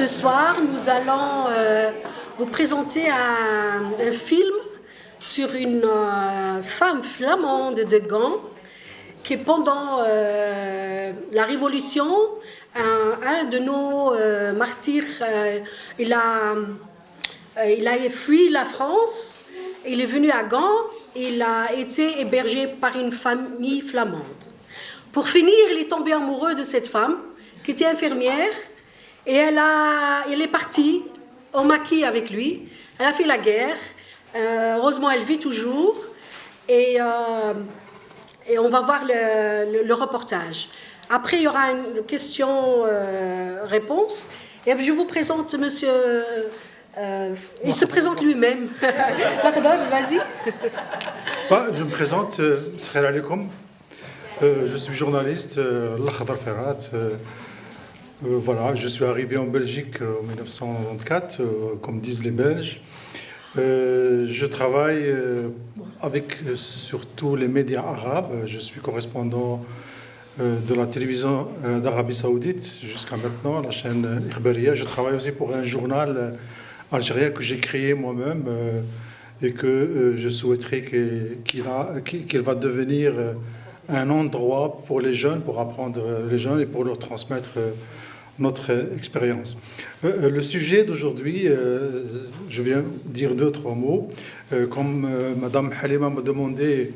Ce soir, nous allons vous présenter un film sur une femme flamande de Gand qui, pendant la Révolution, un de nos martyrs, il a fui la France, il est venu à Gand, il a été hébergé par une famille flamande. Pour finir, il est tombé amoureux de cette femme qui était infirmière et elle est partie au maquis avec lui. Elle a fait la guerre. Heureusement, elle vit toujours et on va voir le reportage. Après, il y aura une question-réponse. Et je vous présente monsieur... il se présente lui-même. Vas-y. Je me présente, Salam alaikum. Je suis journaliste, L'Akhdar Ferhat. Voilà, je suis arrivé en Belgique en 1994, comme disent les Belges. Je travaille avec surtout les médias arabes. Je suis correspondant de la télévision d'Arabie Saoudite jusqu'à maintenant, la chaîne Ikhbariya. Je travaille aussi pour un journal algérien que j'ai créé moi-même et que je souhaiterais qu'il va devenir un endroit pour les jeunes, pour apprendre les jeunes et pour leur transmettre notre expérience. Le sujet d'aujourd'hui, je viens dire 2-3 mots. Comme Madame Halima m'a demandé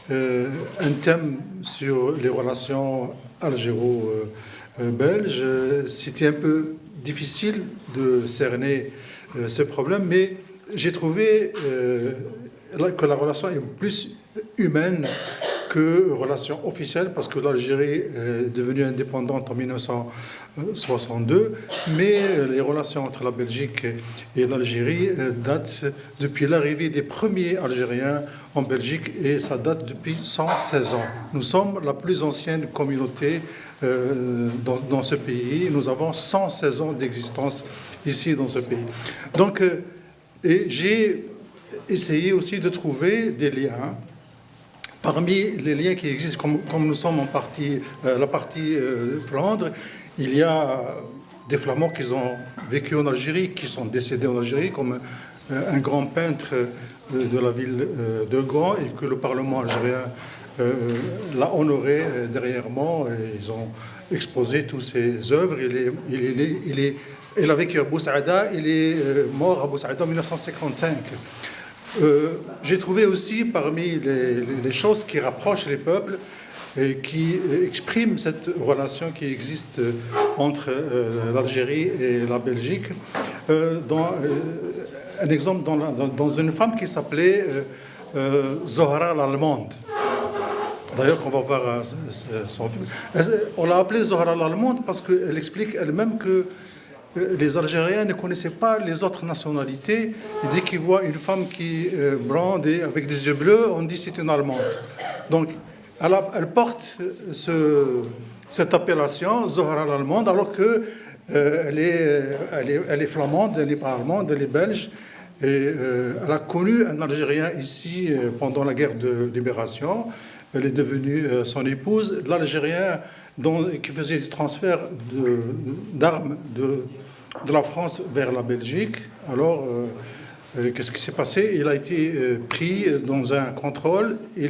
un thème sur les relations algéro-belges, c'était un peu difficile de cerner ce problème, mais j'ai trouvé que la relation est plus humaine que relation officielle, parce que l'Algérie est devenue indépendante en 1962, mais les relations entre la Belgique et l'Algérie datent depuis l'arrivée des premiers Algériens en Belgique, et ça date depuis 116 ans. Nous sommes la plus ancienne communauté dans ce pays. Nous avons 116 ans d'existence ici dans ce pays. Donc, et j'ai essayé aussi de trouver des liens. Parmi les liens qui existent, comme nous sommes en partie, la partie Flandre, il y a des Flamands qui ont vécu en Algérie, qui sont décédés en Algérie, comme un grand peintre de la ville de Gand, et que le Parlement algérien l'a honoré dernièrement. Ils ont exposé toutes ses œuvres. Il a vécu à Bousaada, il est mort à Bousaada en 1955. J'ai trouvé aussi parmi les choses qui rapprochent les peuples et qui expriment cette relation qui existe entre l'Algérie et la Belgique, un exemple dans une femme qui s'appelait Zohra l'Allemande. D'ailleurs, on va voir son film. On l'a appelée Zohra l'Allemande parce qu'elle explique elle-même que les Algériens ne connaissaient pas les autres nationalités. Et dès qu'ils voient une femme qui brande avec des yeux bleus, on dit c'est une Allemande. Donc, elle porte cette appellation, Zohra l'Allemande, alors qu'elle est flamande, elle n'est pas allemande, elle est belge. Et elle a connu un Algérien ici pendant la guerre de libération. Elle est devenue son épouse. L'Algérien qui faisait des transferts d'armes de la France vers la Belgique. Alors, qu'est-ce qui s'est passé? Il a été pris dans un contrôle et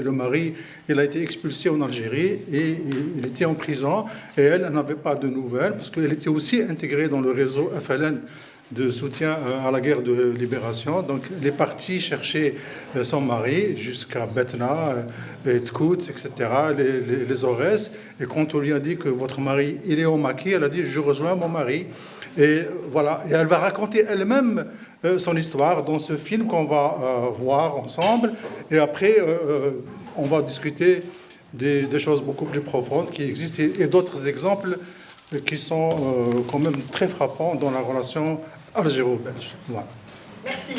le mari, il a été expulsé en Algérie et il était en prison. Et elle n'avait pas de nouvelles parce qu'elle était aussi intégrée dans le réseau FLN de soutien à la guerre de libération. Donc, elle est partie chercher son mari jusqu'à Betna, Tkout, etc., les Aurès. Et quand on lui a dit que votre mari, il est au maquis, elle a dit « je rejoins mon mari ». Et voilà, et elle va raconter elle-même son histoire dans ce film qu'on va voir ensemble. Et après, on va discuter des choses beaucoup plus profondes qui existent et d'autres exemples qui sont quand même très frappants dans la relation algéro-belge. Voilà. Merci.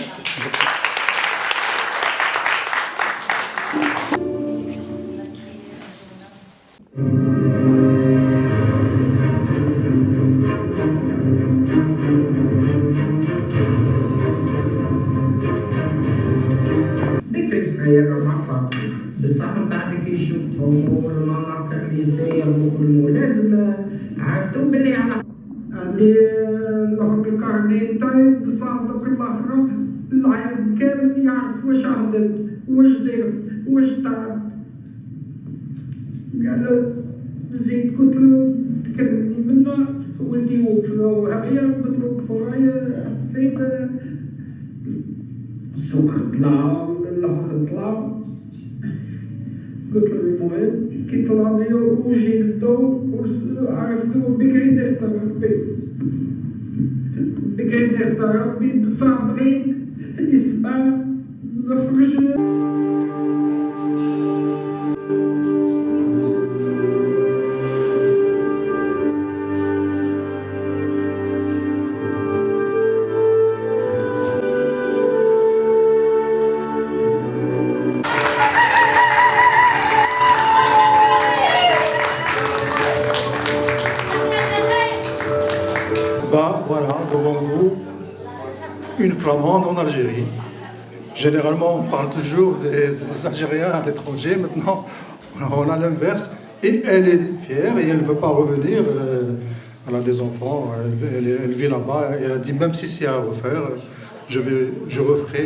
بصح من بعد كي شفتهم والمناطق اللي سيروا والملازمه عرفتوا باللي على عندي الأخر الكارني تاعي بصح دوك الآخر العالم كامل يعرف واش عملت واش درت واش تعبت. قال زيد قلت له تكلمني منه ولدي وقف هاهي قلت له وقف ورايا حسيت السكر طلع الآخر طلع. قلت له المهم كي طلع لي وجي للضو عرفتو بكري درت ربي بكري درت ربي بصح بغيت يسمع نخرج. Voilà, devant vous, une flamande en Algérie. Généralement, on parle toujours des Algériens à l'étranger. Maintenant, on a l'inverse. Et elle est fière et elle ne veut pas revenir. Elle a des enfants, elle vit là-bas. Elle a dit, même si c'est à refaire, je referai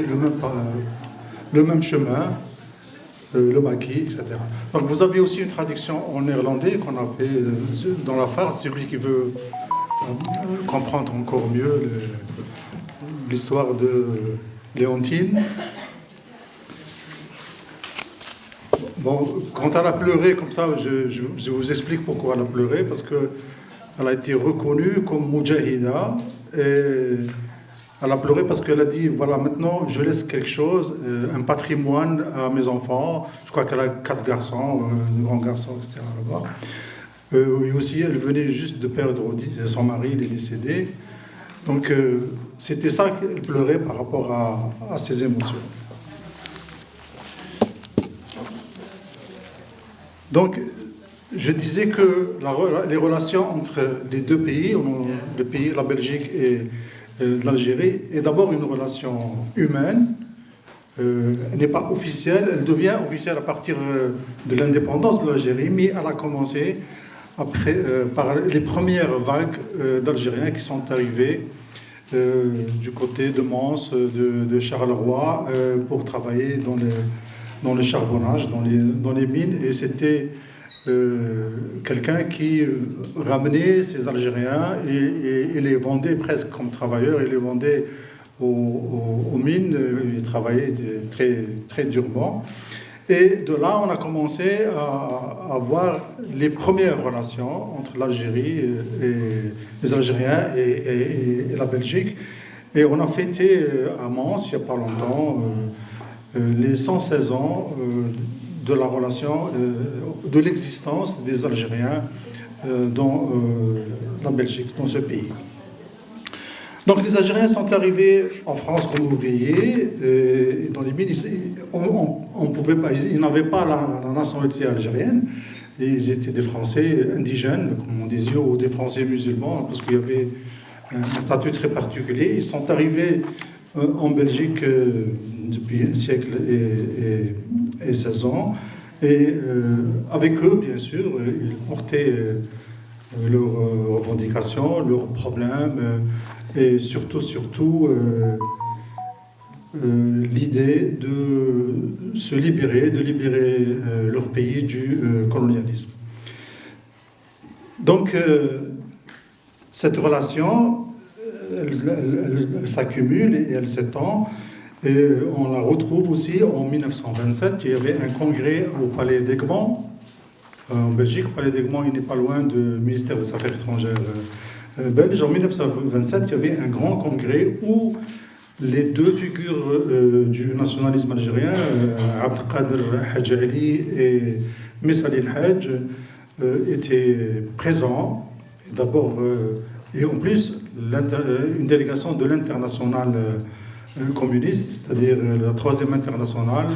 le même chemin, le maquis, etc. Donc vous avez aussi une traduction en néerlandais qu'on a fait dans la farce, celui qui veut comprendre encore mieux l'histoire de Léontine. Bon, quand elle a pleuré comme ça, je vous explique pourquoi elle a pleuré, parce qu'elle a été reconnue comme Moudjahida, et elle a pleuré parce qu'elle a dit, voilà, maintenant je laisse quelque chose, un patrimoine à mes enfants. Je crois qu'elle a 4 garçons, de grands garçons, etc. là-bas. Et aussi, elle venait juste de perdre son mari, il est décédé. Donc, c'était ça qu'elle pleurait par rapport à ses émotions. Donc, je disais que les relations entre les deux pays, le pays, la Belgique et l'Algérie, est d'abord une relation humaine. Elle n'est pas officielle, elle devient officielle à partir de l'indépendance de l'Algérie, mais elle a commencé après, par les premières vagues d'Algériens qui sont arrivés du côté de Mons, de Charleroi, pour travailler dans le charbonnage, dans les mines. Et c'était quelqu'un qui ramenait ces Algériens et les vendait presque comme travailleurs, et les vendait aux mines. Ils travaillaient très, très durement. Et de là, on a commencé à avoir les premières relations entre l'Algérie et les Algériens et la Belgique. Et on a fêté à Mons, il n'y a pas longtemps, les 116 ans de la relation, de l'existence des Algériens dans la Belgique, dans ce pays. Donc les Algériens sont arrivés en France comme ouvriers, et dans les mines, on pouvait pas, ils n'avaient pas la nationalité algérienne, et ils étaient des Français indigènes, comme on disait, ou des Français musulmans, parce qu'il y avait un statut très particulier. Ils sont arrivés en Belgique depuis un siècle et 16 ans, et avec eux, bien sûr, ils portaient leurs revendications, leurs problèmes, et surtout l'idée de se libérer, leur pays du colonialisme. Donc, cette relation, elle s'accumule et elle s'étend. Et on la retrouve aussi en 1927. Il y avait un congrès au Palais d'Aigmont, en Belgique. Le Palais d'Aigmont, il n'est pas loin du ministère des Affaires étrangères belge. En 1927, il y avait un grand congrès où les deux figures du nationalisme algérien, Abdelkader Hadj Ali et Messaline Hadj, étaient présents. D'abord, et en plus, une délégation de l'internationale communiste, c'est-à-dire la troisième internationale,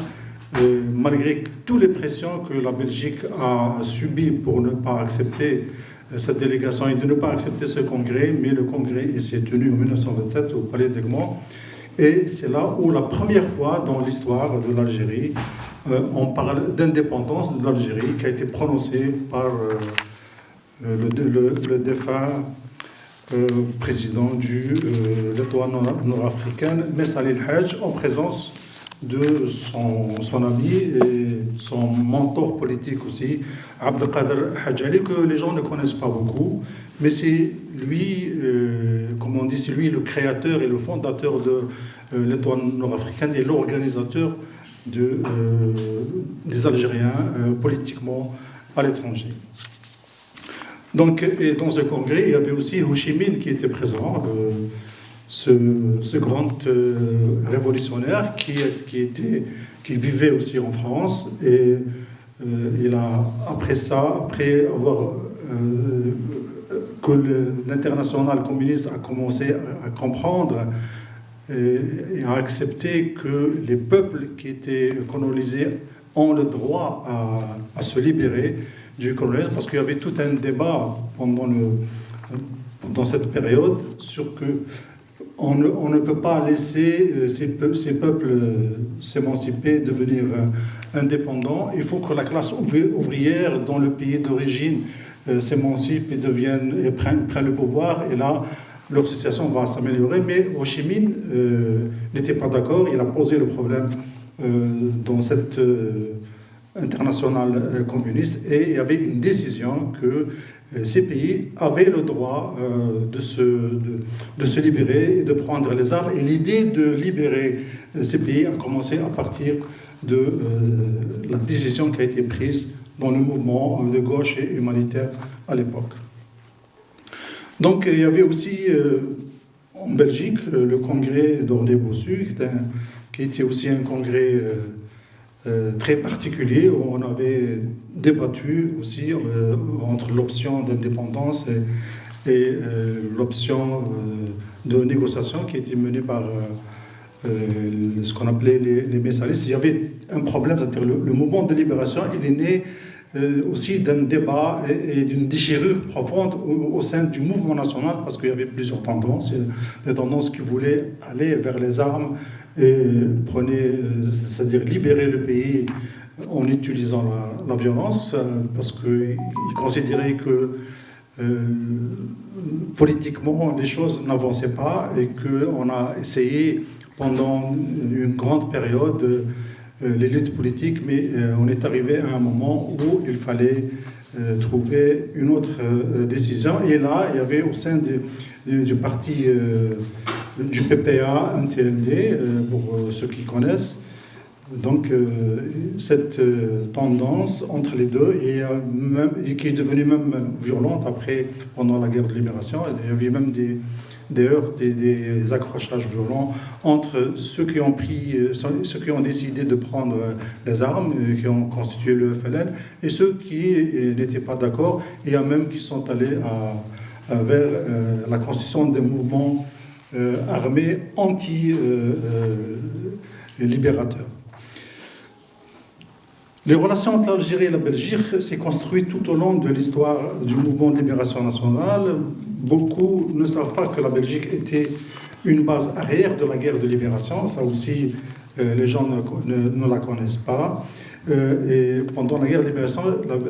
malgré toutes les pressions que la Belgique a subies pour ne pas accepter cette délégation et de ne pas accepter ce congrès, mais le congrès s'est tenu en 1927 au Palais d'Aigmont. Et c'est là où la première fois dans l'histoire de l'Algérie, on parle d'indépendance de l'Algérie qui a été prononcée par le défunt président de l'Étoile nord-africaine, Messali El Hadj, en présence de son ami et son mentor politique aussi, Abdelkader Hadj Ali, que les gens ne connaissent pas beaucoup, mais c'est lui, comme on dit, c'est lui le créateur et le fondateur de l'Étoile nord-africaine et l'organisateur des Algériens politiquement à l'étranger. Donc, et dans ce congrès, il y avait aussi Ho Chi Minh qui était présent, ce grand révolutionnaire qui vivait aussi en France. Et il a, après avoir que l'international communiste a commencé à comprendre et à accepter que les peuples qui étaient colonisés ont le droit à se libérer du colonialisme, parce qu'il y avait tout un débat pendant cette période sur que on ne peut pas laisser ces peuples s'émanciper, devenir indépendants. Il faut que la classe ouvrière dans le pays d'origine s'émancipe et prenne le pouvoir, et là leur situation va s'améliorer. Mais Ho Chi Minh n'était pas d'accord. Il a posé le problème dans cette internationale communiste, et il y avait une décision que ces pays avaient le droit de se libérer et de prendre les armes. Et l'idée de libérer ces pays a commencé à partir de la décision qui a été prise dans le mouvement de gauche et humanitaire à l'époque. Donc il y avait aussi en Belgique le congrès d'Ornay-Bossu, qui était aussi un congrès très particulier, où on avait débattu aussi entre l'option d'indépendance et l'option de négociation qui était menée par ce qu'on appelait les messalistes. Il y avait un problème, c'est-à-dire le mouvement de libération, il est né aussi d'un débat et d'une déchirure profonde au sein du mouvement national, parce qu'il y avait plusieurs tendances, des tendances qui voulaient aller vers les armes et c'est-à-dire libérer le pays en utilisant la violence, parce qu'ils considéraient que politiquement les choses n'avançaient pas, et qu'on a essayé pendant une grande période les luttes politiques, mais on est arrivé à un moment où il fallait trouver une autre décision. Et là, il y avait au sein du parti du PPA, MTLD, pour ceux qui connaissent, donc cette tendance entre les deux, et qui est devenue même violente après, pendant la guerre de libération. Il y avait même des heurts, des accrochages violents entre ceux qui ont décidé de prendre les armes, qui ont constitué le FLN, et ceux qui n'étaient pas d'accord, et même qui sont allés vers la constitution des mouvements armés anti-libérateurs. Les relations entre l'Algérie et la Belgique s'est construites tout au long de l'histoire du mouvement de libération nationale. Beaucoup ne savent pas que la Belgique était une base arrière de la guerre de libération. Ça aussi, les gens ne la connaissent pas. Et pendant la guerre de libération,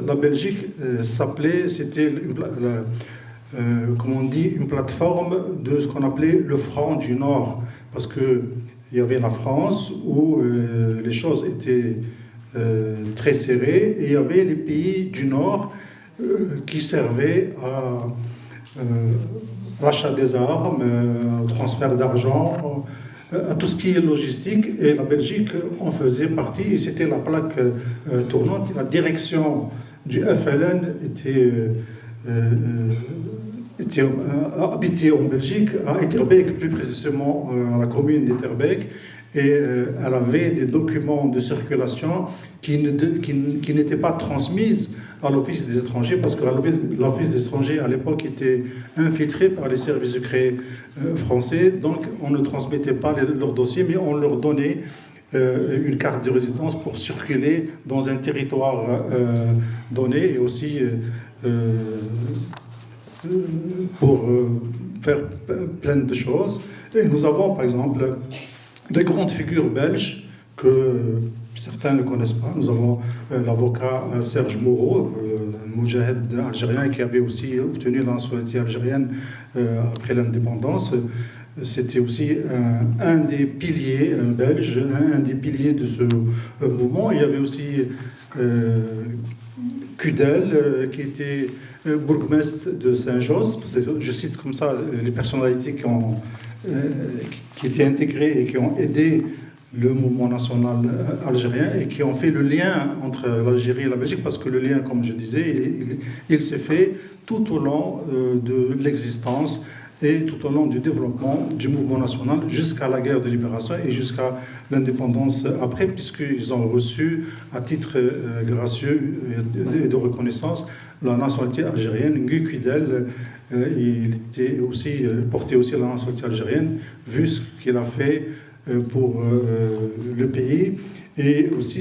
la Belgique c'était comme on dit, une plateforme de ce qu'on appelait le Front du Nord. Parce qu'il y avait la France où les choses étaient très serrées, et il y avait les pays du Nord qui servaient à l'achat des armes, au transfert d'argent, à tout ce qui est logistique, et la Belgique en faisait partie, et c'était la plaque tournante. La direction du FLN était habitée en Belgique, à Etterbeek, plus précisément à la commune d'Etterbeek, et elle avait des documents de circulation qui n'étaient pas transmis à l'Office des étrangers, parce que l'Office des étrangers à l'époque était infiltré par les services secrets français, donc on ne transmettait pas leurs dossiers, mais on leur donnait une carte de résidence pour circuler dans un territoire donné, et aussi pour faire plein de choses. Et nous avons par exemple des grandes figures belges certains ne connaissent pas. Nous avons l'avocat Serge Moreau, un moudjahid algérien qui avait aussi obtenu la nationalité algérienne après l'indépendance. C'était aussi un des piliers, un Belge, un des piliers de ce mouvement. Il y avait aussi Kudel, qui était bourgmestre de Saint-Josse. Je cite comme ça les personnalités qui étaient intégrées et qui ont aidé le mouvement national algérien et qui ont fait le lien entre l'Algérie et la Belgique, parce que le lien, comme je disais, il s'est fait tout au long de l'existence et tout au long du développement du mouvement national jusqu'à la guerre de libération et jusqu'à l'indépendance après, puisqu'ils ont reçu à titre gracieux et de reconnaissance la nationalité algérienne. Nguy Kudel, il était aussi, portait aussi la nationalité algérienne, vu ce qu'il a fait pour le pays. Et aussi,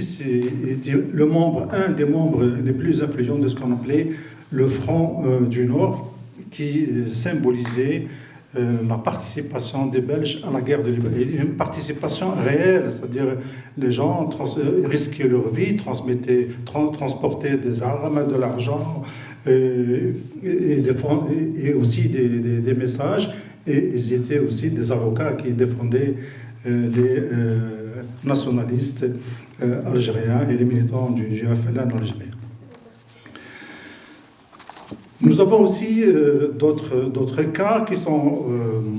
il était un des membres les plus influents de ce qu'on appelait le Front du Nord, qui symbolisait la participation des Belges à la guerre de libération. Une participation réelle, c'est-à-dire les gens risquaient leur vie, transportaient des armes, de l'argent et aussi des messages. Et ils étaient aussi des avocats qui défendaient les nationalistes algériens et les militants du GFLN en Algérie. Nous avons aussi d'autres cas qui sont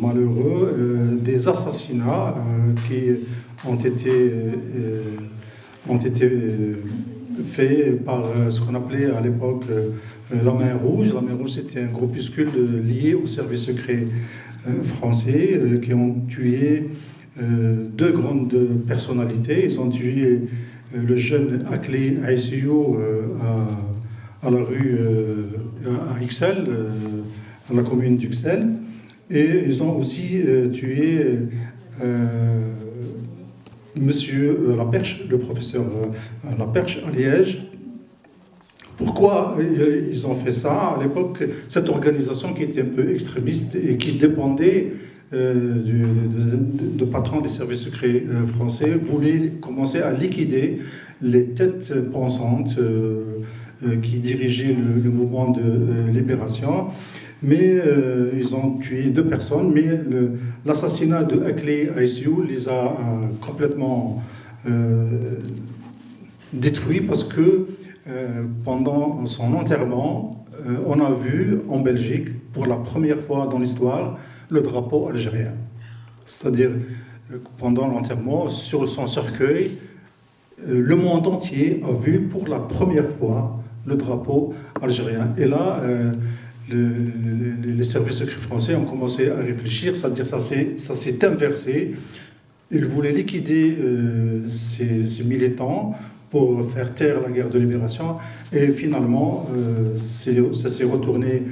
malheureux, des assassinats qui ont été faits par ce qu'on appelait à l'époque la Main Rouge. La Main Rouge, c'était un groupuscule lié au service secret français qui ont tué deux grandes personnalités. Ils ont tué le jeune Akli Aïssiou à la rue à Ixelles, dans la commune d'Uxelles, et ils ont aussi tué Monsieur Laperche, le professeur Laperche à Liège. Pourquoi ils ont fait ça? À l'époque, cette organisation qui était un peu extrémiste et qui dépendait de patrons des services secrets français voulait commencer à liquider les têtes pensantes qui dirigeaient le mouvement de libération. Mais ils ont tué deux personnes, mais l'assassinat de Akli Aïssiou les a complètement détruits, parce que pendant son enterrement, on a vu en Belgique, pour la première fois dans l'histoire, le drapeau algérien. C'est-à-dire, pendant l'enterrement, sur son cercueil, le monde entier a vu pour la première fois le drapeau algérien. Et là, les services secrets français ont commencé à réfléchir, c'est-à-dire ça s'est inversé. Ils voulaient liquider ces militants pour faire taire la guerre de libération, et finalement ça s'est retourné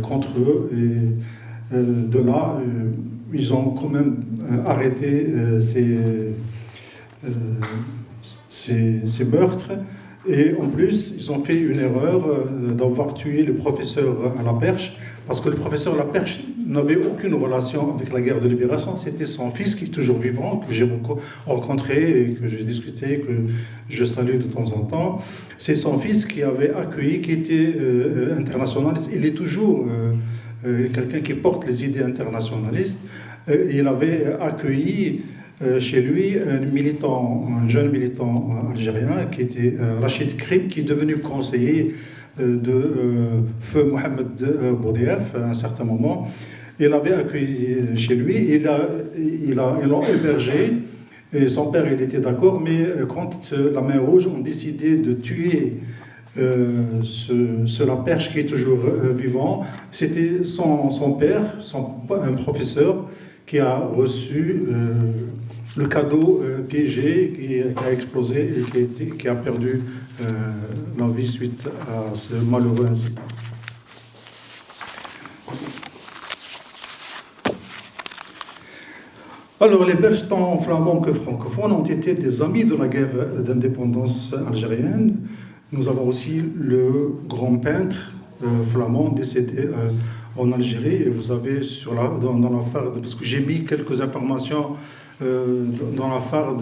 contre eux, et de là ils ont quand même arrêté ces meurtres. Et en plus, ils ont fait une erreur d'avoir tué le professeur Laperche, parce que le professeur Laperche n'avait aucune relation avec la guerre de libération. C'était son fils, qui est toujours vivant, que j'ai rencontré et que j'ai discuté, que je salue de temps en temps. C'est son fils qui avait accueilli, qui était internationaliste. Il est toujours quelqu'un qui porte les idées internationalistes. Il avait accueilli chez lui un jeune militant algérien qui était Rachid Krim, qui est devenu conseiller de feu Mohamed Boudiaf à un certain moment. Il l'avait accueilli chez lui, ils l'ont hébergé, et son père il était d'accord, mais quand la Main Rouge ont décidé de tuer ce Laperche qui est toujours vivant, c'était son père, un professeur, qui a reçu le cadeau piégé, qui a explosé et qui a perdu la vie suite à ce malheureux incident. Alors, les Belges, tant flamands que francophones, ont été des amis de la guerre d'indépendance algérienne. Nous avons aussi le grand peintre flamand décédé en Algérie. Et vous avez dans l'affaire, parce que j'ai mis quelques informations dans l'affaire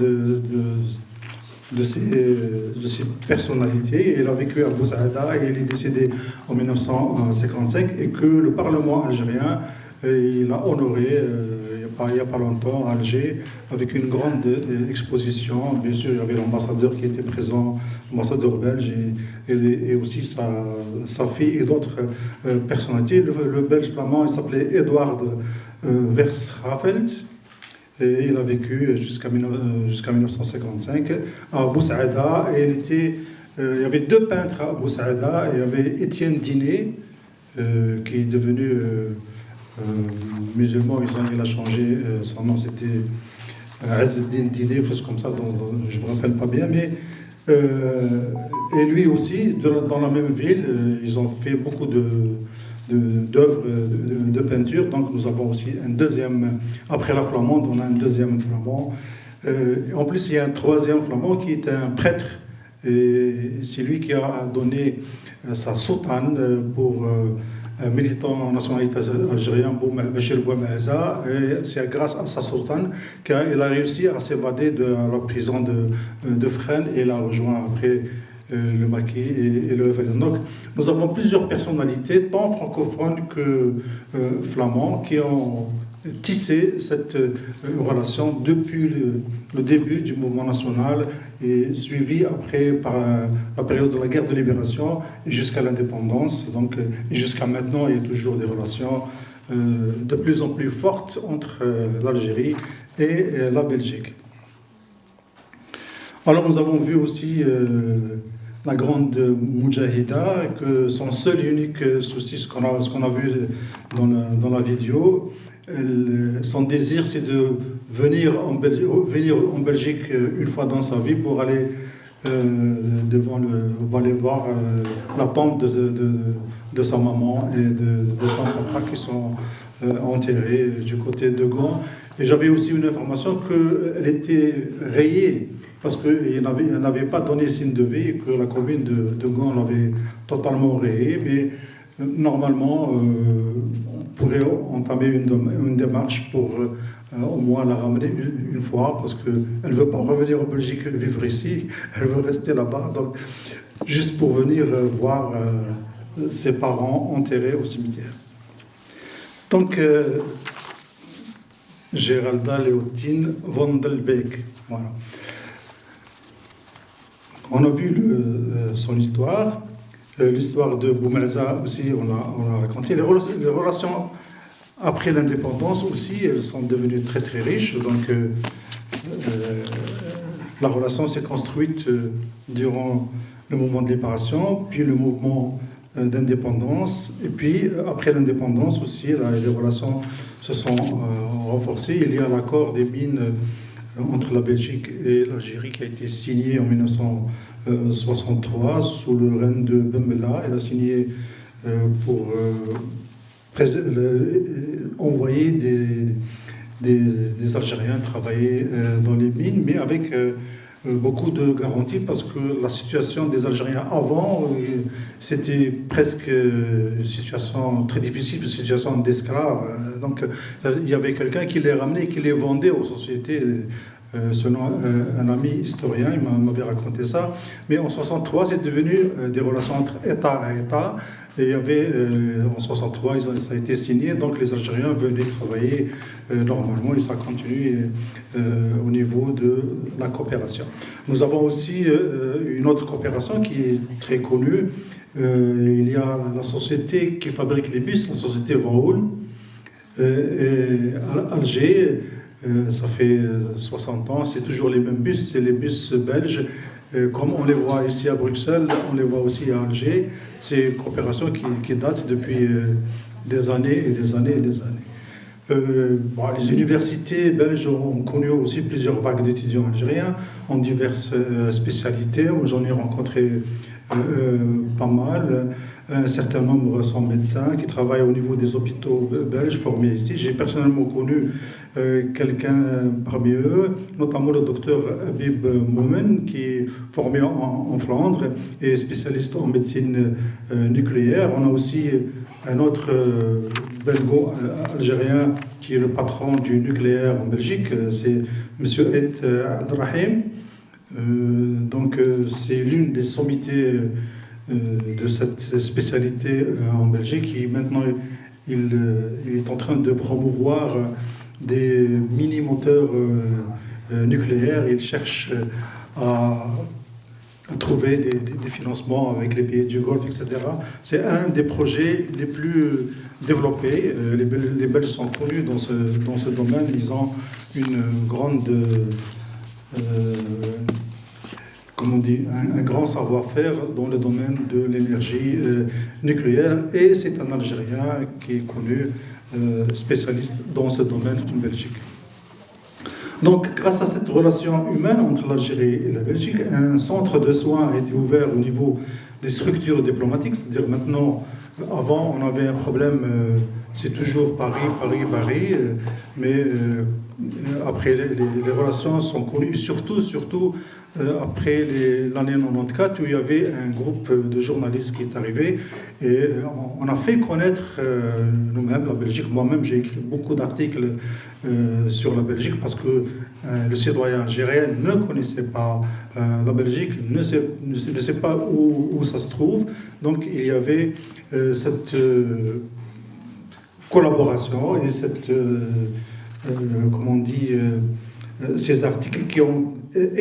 de ses personnalités. Il a vécu à Boussaïda et il est décédé en 1955 et que le Parlement algérien il a honoré il n'y a pas longtemps à Alger avec une grande exposition. Bien sûr, il y avait l'ambassadeur qui était présent, l'ambassadeur belge et aussi sa fille et d'autres personnalités. Le belge flamand, il s'appelait Edouard Verschaffelt. Et il a vécu jusqu'à 1955 à Boussaïda. Et il y avait deux peintres à Boussaïda. Il y avait Étienne Diné, qui est devenu musulman. Il a changé son nom, c'était Azzeddine Diné, quelque chose comme ça, je ne me rappelle pas bien. Mais, et lui aussi, dans la même ville, ils ont fait beaucoup d'œuvres de peinture. Donc nous avons aussi un deuxième, après la flamande, on a un deuxième flamand. En plus, il y a un troisième flamand qui est un prêtre. Et c'est lui qui a donné sa soutane pour un militant nationaliste algérien, Bachir Bouameza. Et c'est grâce à sa soutane qu'il a réussi à s'évader de la prison de Fresnes et il a rejoint après le maquis et le FLN. Donc, nous avons plusieurs personnalités, tant francophones que flamands, qui ont tissé cette relation depuis le début du mouvement national et suivi après par la période de la guerre de libération et jusqu'à l'indépendance. Donc, et jusqu'à maintenant, il y a toujours des relations de plus en plus fortes entre l'Algérie et la Belgique. Alors, nous avons vu aussi la grande Moudjahida, que son seul et unique souci, ce qu'on a vu dans la vidéo, son désir, c'est de venir en Belgique une fois dans sa vie pour aller aller voir la tombe de sa maman et de son papa qui sont enterrés du côté de Gand. Et j'avais aussi une information qu'elle était rayée parce qu'il n'avait pas donné signe de vie et que la commune de Gand l'avait totalement rayée. Mais normalement, on pourrait entamer une démarche pour au moins la ramener une fois, parce qu'elle ne veut pas revenir en Belgique vivre ici, elle veut rester là-bas, donc juste pour venir voir ses parents enterrés au cimetière. Donc, Géralda Léotine Vandelbeek, voilà. On a vu son histoire. L'histoire de Bouameza aussi, on l'a raconté. Les relations après l'indépendance aussi, elles sont devenues très très riches. Donc, la relation s'est construite durant le mouvement de libération, puis le mouvement d'indépendance. Et puis, après l'indépendance aussi, les relations se sont renforcées. Il y a l'accord des mines entre la Belgique et l'Algérie qui a été signé en 1963 sous le règne de Ben Bella. Elle a signé pour envoyer des Algériens travailler dans les mines, mais avec beaucoup de garanties, parce que la situation des Algériens avant, c'était presque une situation très difficile, une situation d'esclaves. Donc il y avait quelqu'un qui les ramenait, qui les vendait aux sociétés. Selon un ami historien, il m'avait raconté ça. Mais en 63, c'est devenu des relations entre État et État. Et il y avait, en 63, ça a été signé, donc les Algériens venaient travailler normalement et ça continue au niveau de la coopération. Nous avons aussi une autre coopération qui est très connue. Il y a la société qui fabrique les bus, la société Van Hool, à Alger. Ça fait 60 ans, c'est toujours les mêmes bus, c'est les bus belges. Comme on les voit ici à Bruxelles, on les voit aussi à Alger. C'est une coopération qui date depuis des années et des années et des années. Les universités belges ont connu aussi plusieurs vagues d'étudiants algériens en diverses spécialités. J'en ai rencontré pas mal. Un certain nombre sont médecins qui travaillent au niveau des hôpitaux belges formés ici. J'ai personnellement connu quelqu'un parmi eux, notamment le docteur Habib Moumen, qui est formé en Flandre et spécialiste en médecine nucléaire. On a aussi un autre belgo-algérien qui est le patron du nucléaire en Belgique, c'est M. Et Abdelrahim. C'est l'une des sommités de cette spécialité en Belgique. Et maintenant, il est en train de promouvoir des mini-moteurs nucléaires. Il cherche à trouver des financements avec les pays du Golfe, etc. C'est un des projets les plus développés. Les Belges sont connus dans ce domaine. Ils ont une grande... un grand savoir-faire dans le domaine de l'énergie nucléaire, et c'est un Algérien qui est connu, spécialiste dans ce domaine en Belgique. Donc, grâce à cette relation humaine entre l'Algérie et la Belgique, un centre de soins a été ouvert au niveau des structures diplomatiques, c'est-à-dire maintenant, avant on avait un problème, c'est toujours Paris, mais après les relations sont connues, surtout après l'année 94, où il y avait un groupe de journalistes qui est arrivé, et on a fait connaître nous-mêmes la Belgique. Moi-même, j'ai écrit beaucoup d'articles sur la Belgique, parce que le citoyen algérien ne connaissait pas la Belgique, ne sait pas où ça se trouve. Donc il y avait cette collaboration et cette, ces articles qui ont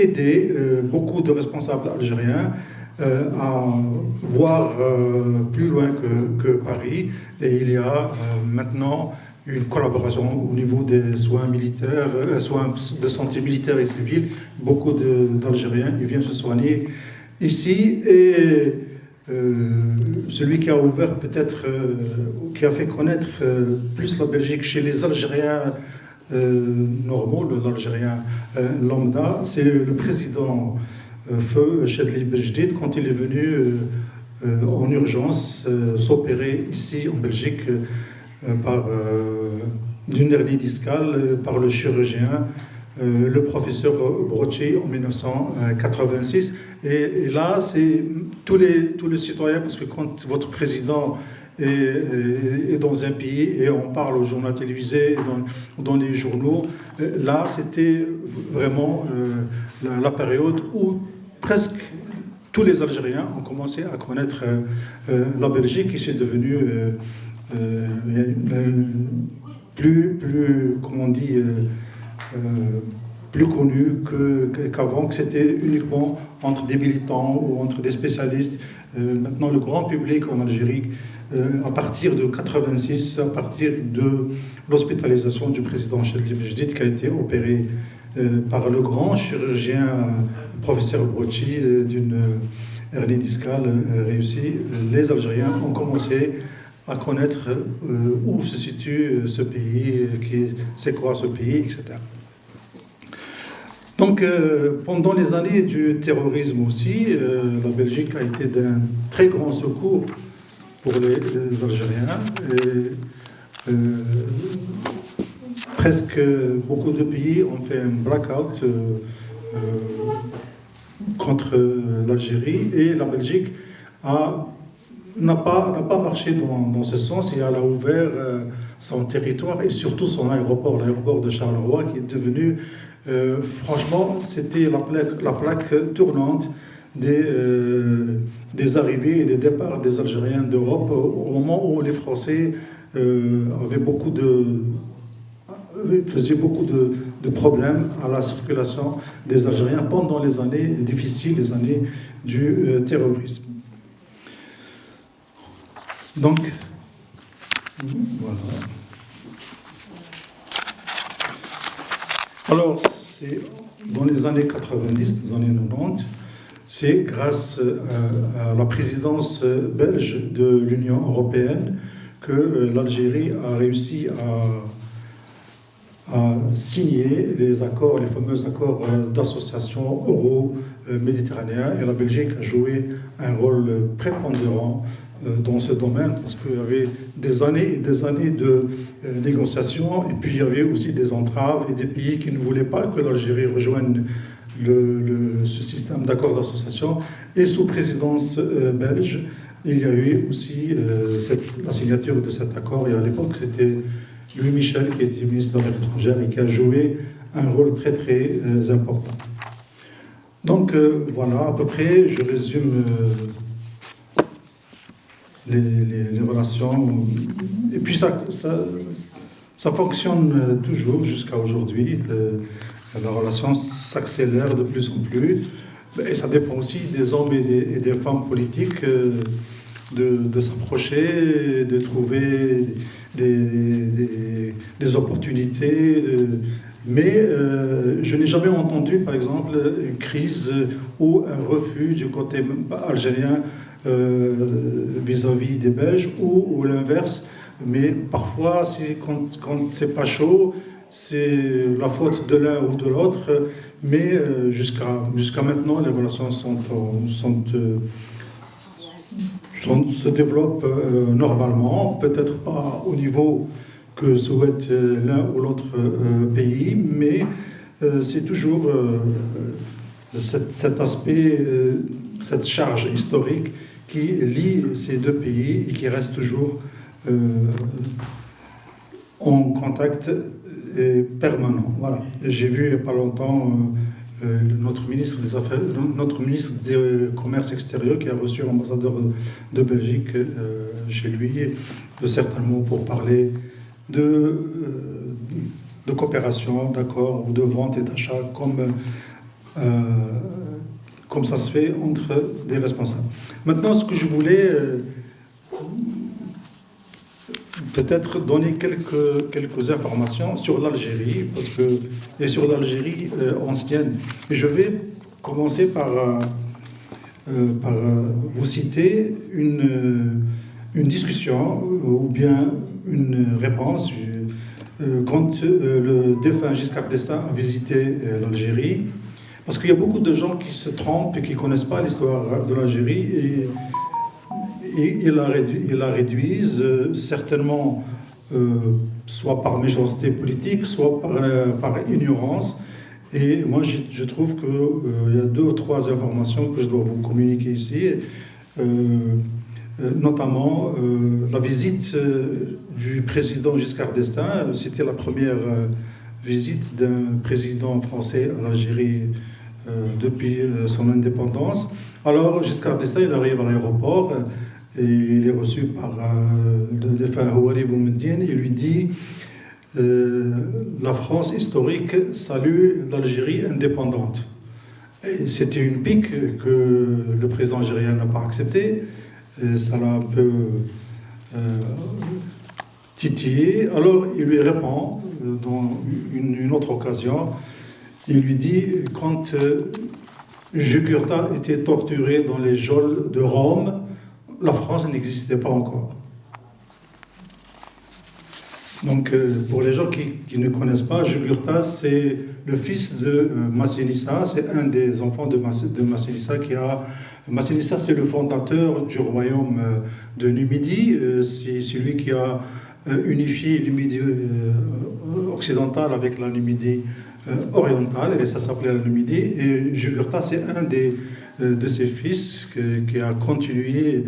aidé beaucoup de responsables algériens à voir plus loin que Paris. Et il y a maintenant une collaboration au niveau des soins militaires, soins de santé militaire et civile. Beaucoup d'Algériens viennent se soigner ici, et celui qui a ouvert peut-être, qui a fait connaître plus la Belgique chez les Algériens normaux, l'Algérien lambda, c'est le président Feu Chedli Bejdid, quand il est venu en urgence s'opérer ici en Belgique par d'une hernie discale par le chirurgien, le professeur Brocci, en 1986. Et là, c'est tous les citoyens, parce que quand votre président est dans un pays et on parle aux journaux télévisés et dans les journaux, là, c'était vraiment la période où presque tous les Algériens ont commencé à connaître la Belgique, qui s'est devenue plus connu qu'avant, que c'était uniquement entre des militants ou entre des spécialistes. Maintenant, le grand public en Algérie, à partir de 86, à partir de l'hospitalisation du président Chedli Bejdid, qui a été opéré par le grand chirurgien professeur Brocci d'une hernie discale réussie, les Algériens ont commencé à connaître où se situe ce pays, c'est quoi ce pays, etc. Donc, pendant les années du terrorisme aussi, la Belgique a été d'un très grand secours pour les Algériens. Et, presque beaucoup de pays ont fait un blackout contre l'Algérie, et la Belgique n'a pas marché dans ce sens, et elle a ouvert son territoire et surtout son l'aéroport de Charleroi, qui est devenu, franchement, c'était la plaque tournante des arrivées et des départs des Algériens d'Europe, au moment où les Français faisaient beaucoup de problèmes à la circulation des Algériens pendant les années difficiles, les années du terrorisme. Donc, voilà. Alors, c'est dans les années 90, les années 90, c'est grâce à la présidence belge de l'Union européenne que l'Algérie a réussi à signer les fameux accords d'association euro-méditerranéen, et la Belgique a joué un rôle prépondérant dans ce domaine, parce qu'il y avait des années et des années de négociations, et puis il y avait aussi des entraves et des pays qui ne voulaient pas que l'Algérie rejoigne ce système d'accord d'association. Et sous présidence belge, il y a eu aussi la signature de cet accord, et à l'époque c'était Louis Michel qui était ministre des Affaires étrangères et qui a joué un rôle très très important. Donc voilà, à peu près, je résume les relations. Et puis ça fonctionne toujours jusqu'à aujourd'hui. La relation s'accélère de plus en plus. Et ça dépend aussi des hommes et des femmes politiques de s'approcher, de trouver des opportunités. Mais je n'ai jamais entendu, par exemple, une crise ou un refus du côté algérien vis-à-vis des Belges ou l'inverse. Mais parfois, quand c'est pas chaud, c'est la faute de l'un ou de l'autre. Mais jusqu'à maintenant, les relations se développent normalement, peut-être pas au niveau que souhaite l'un ou l'autre pays, mais c'est toujours cet aspect, cette charge historique qui lie ces deux pays et qui reste toujours en contact permanent. Voilà. J'ai vu il n'y a pas longtemps notre ministre du Commerce extérieur qui a reçu l'ambassadeur de Belgique chez lui, certainement pour parler de coopération, d'accord, ou de vente et d'achat, comme ça se fait entre des responsables. Maintenant, ce que je voulais peut-être donner quelques informations sur l'Algérie, et sur l'Algérie ancienne. Et je vais commencer par vous citer une discussion ou bien une réponse quand le défunt Giscard d'Estaing a visité l'Algérie, parce qu'il y a beaucoup de gens qui se trompent et qui ne connaissent pas l'histoire de l'Algérie et ils la réduisent certainement soit par méchanceté politique, soit par ignorance. Et moi, je trouve qu'il y a 2 ou 3 informations que je dois vous communiquer ici. Notamment la visite du président Giscard d'Estaing. C'était la première visite d'un président français à l'Algérie depuis son indépendance. Alors Giscard d'Estaing, il arrive à l'aéroport et il est reçu par le défunt Houari Boumedienne. Il lui dit la France historique salue l'Algérie indépendante. Et c'était une pique que le président algérien n'a pas acceptée. Ça l'a un peu titillé. Alors il lui répond dans une autre occasion. Il lui dit quand Jugurtha était torturé dans les geôles de Rome, la France n'existait pas encore. Donc pour les gens qui ne connaissent pas, Jugurtha c'est le fils de Massinissa, c'est un des enfants de Massinissa qui a... Massinissa, c'est le fondateur du royaume de Numidie. C'est celui qui a unifié Numidie occidentale avec la Numidie orientale, et ça s'appelait la Numidie. Et Jugurtha, c'est un de ses fils qui a continué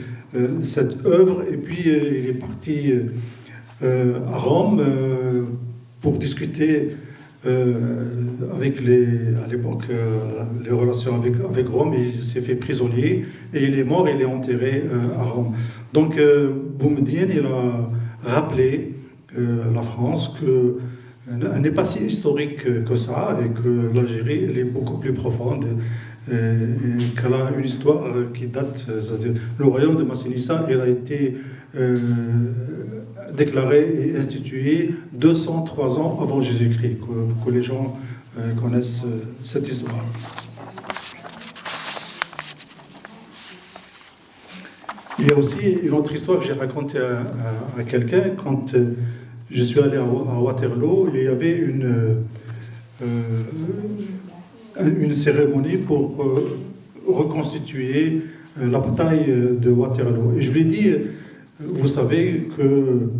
cette œuvre. Et puis, il est parti à Rome pour discuter avec à l'époque les relations avec Rome. Il s'est fait prisonnier et il est mort et il est enterré à Rome. Donc Boumedienne, il a rappelé la France qu'elle n'est pas si historique que ça et que l'Algérie elle est beaucoup plus profonde et qu'elle a une histoire qui date, c'est-à-dire le royaume de Massinissa, il a été déclaré et institué 203 ans avant Jésus-Christ, que les gens connaissent cette histoire. Il y a aussi une autre histoire que j'ai racontée à quelqu'un. Quand je suis allé à Waterloo, il y avait une cérémonie pour reconstituer la bataille de Waterloo. Et je lui ai dit, vous savez que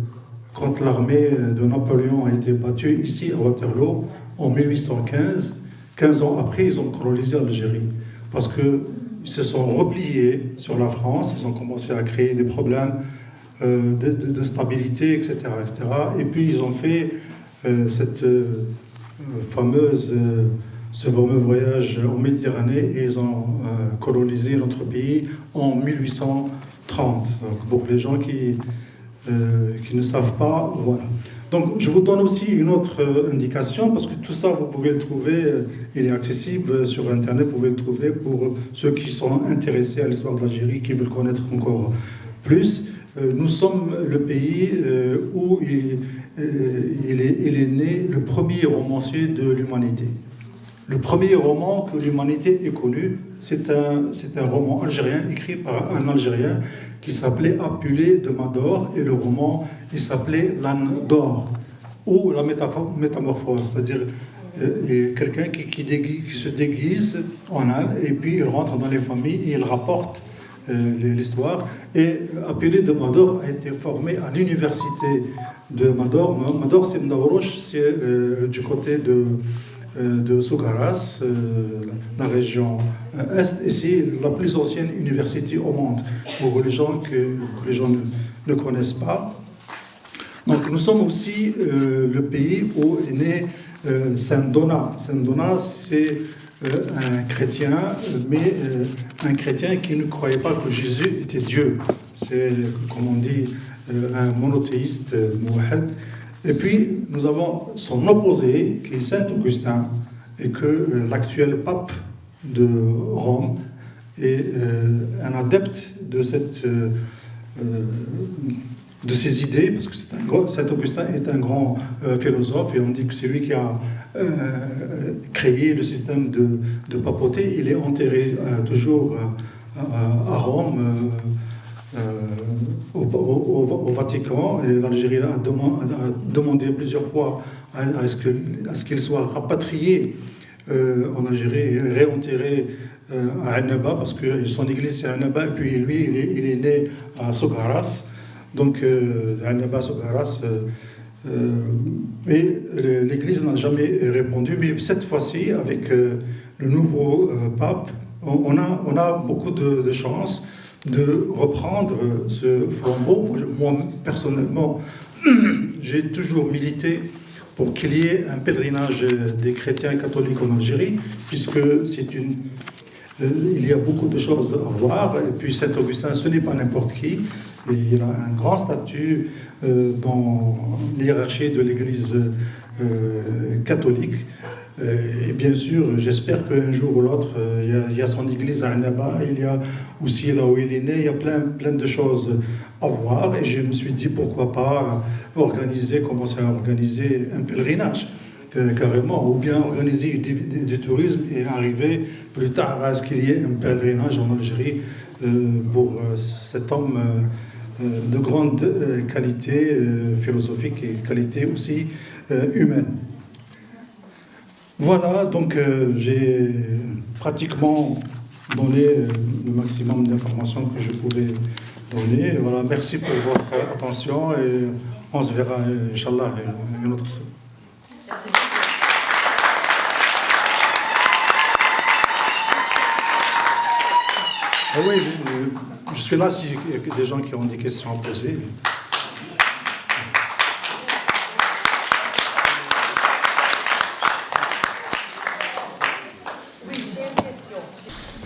quand l'armée de Napoléon a été battue ici à Waterloo en 1815, 15 ans après, ils ont colonisé l'Algérie. Parce qu'ils se sont repliés sur la France, ils ont commencé à créer des problèmes de stabilité, etc., etc. Et puis ils ont fait cette fameuse ce fameux voyage en Méditerranée et ils ont colonisé notre pays en 1830. Donc, pour les gens qui ne savent pas, voilà. Donc, je vous donne aussi une autre indication, parce que tout ça, vous pouvez le trouver, il est accessible sur Internet, vous pouvez le trouver pour ceux qui sont intéressés à l'histoire de l'Algérie, qui veulent connaître encore plus. Nous sommes le pays où il est né le premier romancier de l'humanité. Le premier roman que l'humanité ait connu, c'est un roman algérien écrit par un Algérien qui s'appelait Apulé de Mador, et le roman, il s'appelait L'âne d'or, ou la métamorphose, c'est-à-dire quelqu'un qui se déguise en âne, et puis il rentre dans les familles et il rapporte l'histoire. Et Apulé de Mador a été formé à l'université de Mador. Mador, c'est Mdaourouch, c'est du côté de Sougaras, la région Est, et c'est la plus ancienne université au monde, pour les gens que les gens ne connaissent pas. Donc nous sommes aussi le pays où est né Saint Donat. Saint Donat, c'est un chrétien, mais un chrétien qui ne croyait pas que Jésus était Dieu. C'est, comme on dit, un monothéiste, mouahad. Et puis, nous avons son opposé, qui est Saint Augustin, et que l'actuel pape de Rome est un adepte de ces idées, parce que Saint Augustin est un grand philosophe, et on dit que c'est lui qui a créé le système de papauté. Il est enterré toujours à Rome, au Vatican, et l'Algérie a demandé plusieurs fois à ce qu'il soit rapatrié en Algérie et réenterré à Annaba, parce que son église c'est Annaba, et puis lui il est né à Sougaras, donc Annaba, Sougaras, et l'église n'a jamais répondu, mais cette fois-ci avec le nouveau pape, on a beaucoup de chance de reprendre ce flambeau. Moi, personnellement, j'ai toujours milité pour qu'il y ait un pèlerinage des chrétiens catholiques en Algérie, puisque il y a beaucoup de choses à voir. Et puis Saint-Augustin, ce n'est pas n'importe qui. Et il a un grand statut dans l'hiérarchie de l'Église catholique. Et bien sûr, j'espère qu'un jour ou l'autre, il y a son église à Annaba, il y a aussi là où il est né, il y a plein de choses à voir. Et je me suis dit, pourquoi pas commencer à organiser un pèlerinage, carrément, ou bien organiser du tourisme et arriver plus tard à ce qu'il y ait un pèlerinage en Algérie pour cet homme de grande qualité philosophique et qualité aussi humaine. Voilà, donc j'ai pratiquement donné le maximum d'informations que je pouvais donner. Voilà, merci pour votre attention et on se verra, Inch'Allah, une autre fois. Merci. Ah oui, je suis là s'il y a des gens qui ont des questions à poser.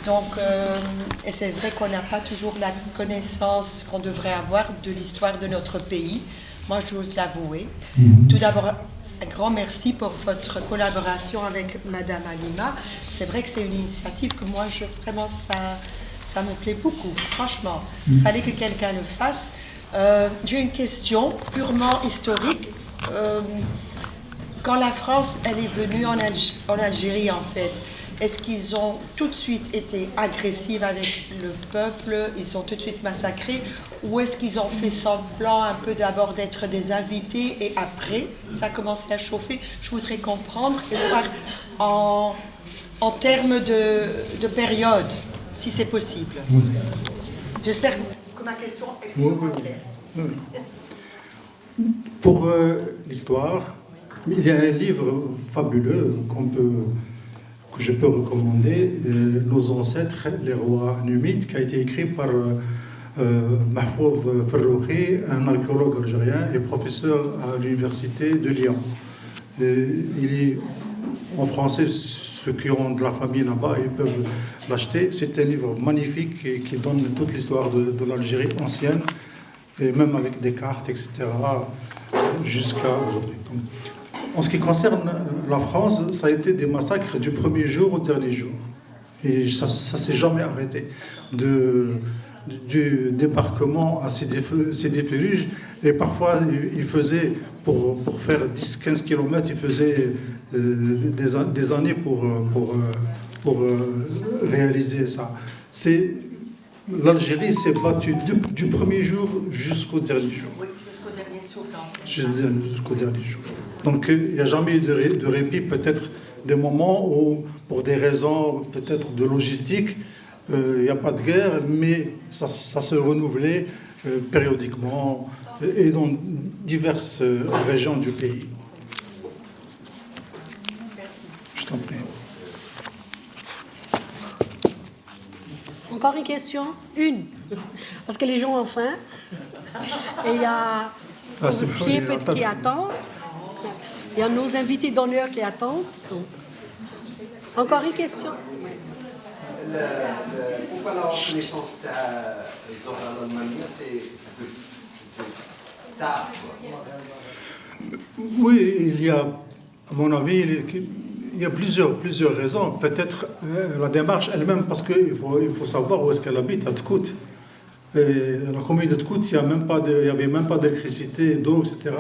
Donc, et c'est vrai qu'on n'a pas toujours la connaissance qu'on devrait avoir de l'histoire de notre pays. Moi, j'ose l'avouer. Tout d'abord, un grand merci pour votre collaboration avec Madame Halima. C'est vrai que c'est une initiative que moi, vraiment, ça me plaît beaucoup. Franchement, il fallait que quelqu'un le fasse. J'ai une question purement historique. Quand la France, elle est venue en Algérie, en fait, est-ce qu'ils ont tout de suite été agressifs avec le peuple, ils ont tout de suite massacré, ou est-ce qu'ils ont fait semblant un peu d'abord d'être des invités et après, ça a commencé à chauffer? Je voudrais comprendre et voir en termes de période, si c'est possible. Oui. J'espère que ma question est plus claire. Oui. Pour l'histoire, il y a un livre fabuleux que je peux recommander, Nos ancêtres, les rois numides, qui a été écrit par Mahfouz Ferroukhi, un archéologue algérien et professeur à l'université de Lyon. Il est en français ceux qui ont de la famille là-bas, ils peuvent l'acheter. C'est un livre magnifique qui donne toute l'histoire de l'Algérie ancienne, et même avec des cartes, etc., jusqu'à aujourd'hui. Donc, en ce qui concerne la France, ça a été des massacres du premier jour au dernier jour. Et ça ne s'est jamais arrêté. Du débarquement à Sidi-Féruge, et parfois il faisait, pour faire 10-15 km, il faisait des années pour réaliser ça. L'Algérie s'est battue du premier jour jusqu'au dernier jour. Oui, jusqu'au dernier souffle, en fait. Jusqu'au dernier jour. Donc il n'y a jamais eu de répit, peut-être des moments où, pour des raisons peut-être de logistique, il n'y a pas de guerre, mais ça se renouvelait périodiquement et dans diverses régions du pays. Merci. Je t'en prie. Encore une question? Une. Parce que les gens ont faim. Et il y a les officiers qui attendent. Il y a nos invités d'honneur qui attendent. Donc. Encore une question? Pourquoi la reconnaissance de Zohra Lalmania, c'est tard? Oui, il y a, à mon avis, il y a plusieurs raisons. Peut-être la démarche elle-même, parce qu'il faut savoir où est-ce qu'elle habite, à Tkout. Et la commune de Tkout, il n'y avait même pas d'électricité, d'eau, etc.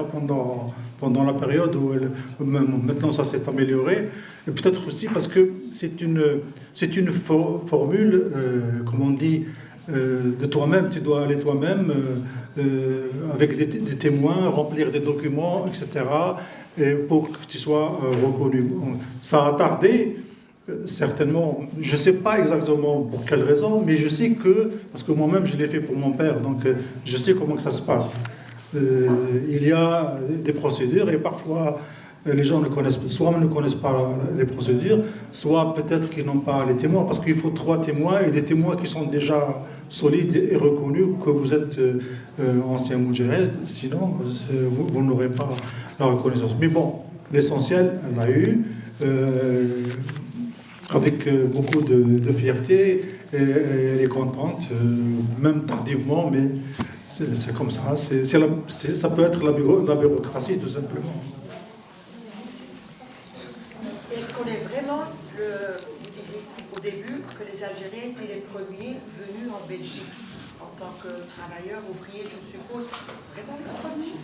pendant la période où maintenant ça s'est amélioré. Et peut-être aussi parce que c'est une formule, comme on dit, de toi-même. Tu dois aller toi-même avec des témoins, remplir des documents, etc. Et pour que tu sois reconnu. Ça a tardé. Certainement, je ne sais pas exactement pour quelle raison, mais je sais que, parce que moi-même je l'ai fait pour mon père, donc je sais comment que ça se passe. Il y a des procédures et parfois les gens ne connaissent pas les procédures, soit peut-être qu'ils n'ont pas les témoins, parce qu'il faut 3 témoins et des témoins qui sont déjà solides et reconnus que vous êtes ancien Moudjahed, sinon vous n'aurez pas la reconnaissance. Mais bon, l'essentiel, elle l'a eu. Avec beaucoup de fierté, et elle est contente, même tardivement, mais c'est comme ça. Ça peut être la bureaucratie, tout simplement. Est-ce qu'on est vraiment, vous disiez au début, que les Algériens étaient les premiers venus en Belgique, en tant que travailleurs, ouvriers, je suppose, vraiment les premiers?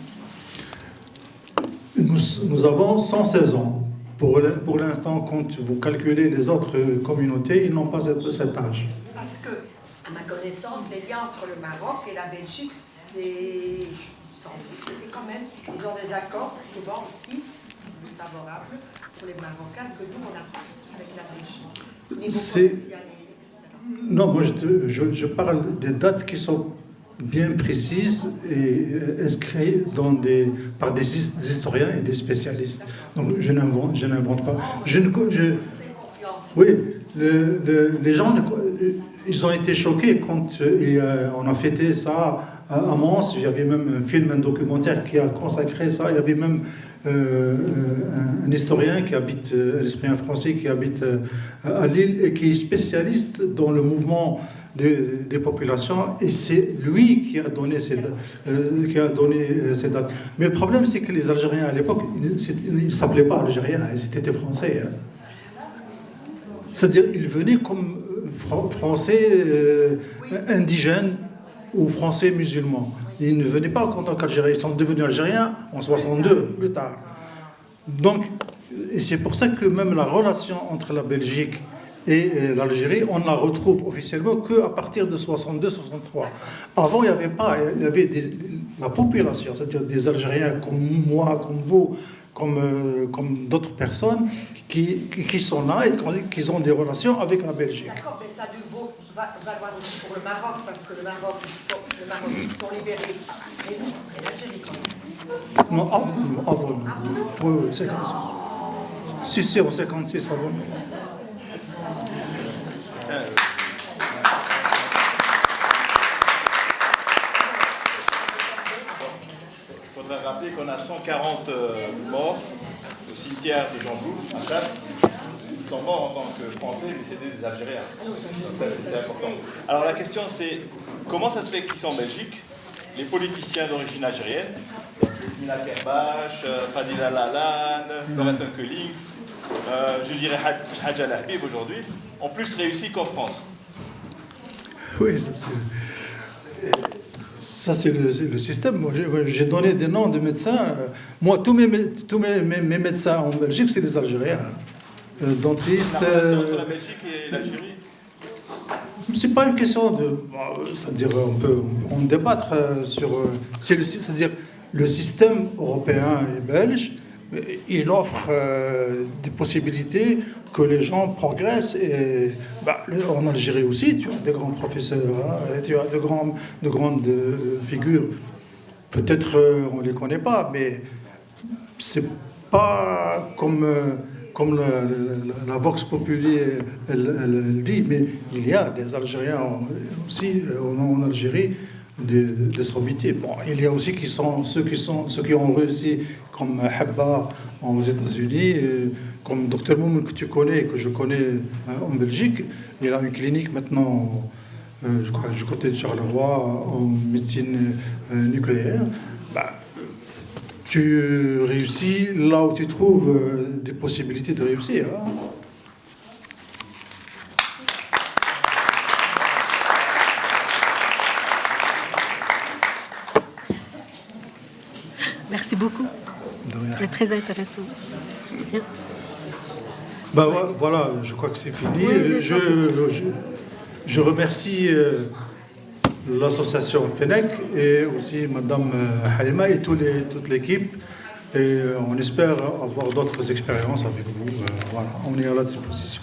Nous avons 116 ans. Pour l'instant, quand vous calculez les autres communautés, ils n'ont pas cet âge. Parce que, à ma connaissance, les liens entre le Maroc et la Belgique, c'est, sans doute, c'était quand même, ils ont des accords, souvent aussi, favorables pour les Marocains que nous, on n'a pas avec la Belgique. Niveau commercial, etc. Non, moi je parle des dates qui sont bien précises et inscrites par des historiens et des spécialistes. Donc je n'invente pas. Oui, les gens, ils ont été choqués quand on a fêté ça à Mons. Il y avait même un film, un documentaire qui a consacré ça. Il y avait même un historien qui habite, un historien français qui habite à Lille et qui est spécialiste dans le mouvement des populations, et c'est lui qui a donné ces dates. Mais le problème, c'est que les Algériens à l'époque, ils ne s'appelaient pas Algériens, ils étaient français. C'est-à-dire, ils venaient comme français indigènes ou français musulmans. Ils ne venaient pas en tant qu'Algériens, ils sont devenus Algériens en 62, plus tard. Donc, et c'est pour ça que même la relation entre la Belgique et l'Algérie, on ne la retrouve officiellement qu'à partir de 62-63. Avant, il n'y avait pas, il y avait la population, c'est-à-dire des Algériens comme moi, comme vous, comme d'autres personnes qui sont là et qui ont des relations avec la Belgique. D'accord, mais ça a dû valoir aussi pour le Maroc, parce que le Maroc, ils sont libérés après nous, après l'Algérie quand même. Non, avant nous. Oui, 56. Si, en 56, avant nous. Il faudrait rappeler qu'on a 140 morts au cimetière de Jean-Bouc, à Châtes. ils sont morts en tant que Français, mais c'était des Algériens. C'est important. Alors la question c'est, comment ça se fait qu'ils sont en Belgique, les politiciens d'origine algérienne, Mina Kerbash, Fadila Lalan, Loretta Köhlings, je dirais Hadja Lahbib aujourd'hui, ont plus réussi qu'en France. Oui, ça c'est le système. Moi, j'ai donné des noms de médecins. Moi, tous mes médecins en Belgique, c'est des Algériens. Dentistes. Entre la Belgique et l'Algérie. C'est pas une question de. C'est-à-dire, on peut en débattre sur. C'est-à-dire, le système européen et belge, il offre des possibilités que les gens progressent. Et en Algérie aussi, tu as des grands professeurs, hein, tu as de grandes figures. Peut-être on ne les connaît pas, mais c'est pas comme la Vox Populi elle dit, mais il y a des Algériens aussi en Algérie de sommité. Bon, il y a aussi ceux qui ont réussi, comme Habba aux États-Unis, comme Dr Moumoun que tu connais, que je connais en Belgique. Il a une clinique maintenant, je crois, du côté de Charleroi, en médecine nucléaire. Tu réussis là où tu trouves des possibilités de réussir. Hein. Merci beaucoup. C'est très intéressant. Bien. Voilà, je crois que c'est fini. Oui, je remercie l'association FENEC et aussi Madame Halima et toute l'équipe. Et on espère avoir d'autres expériences avec vous. Voilà, on est à la disposition.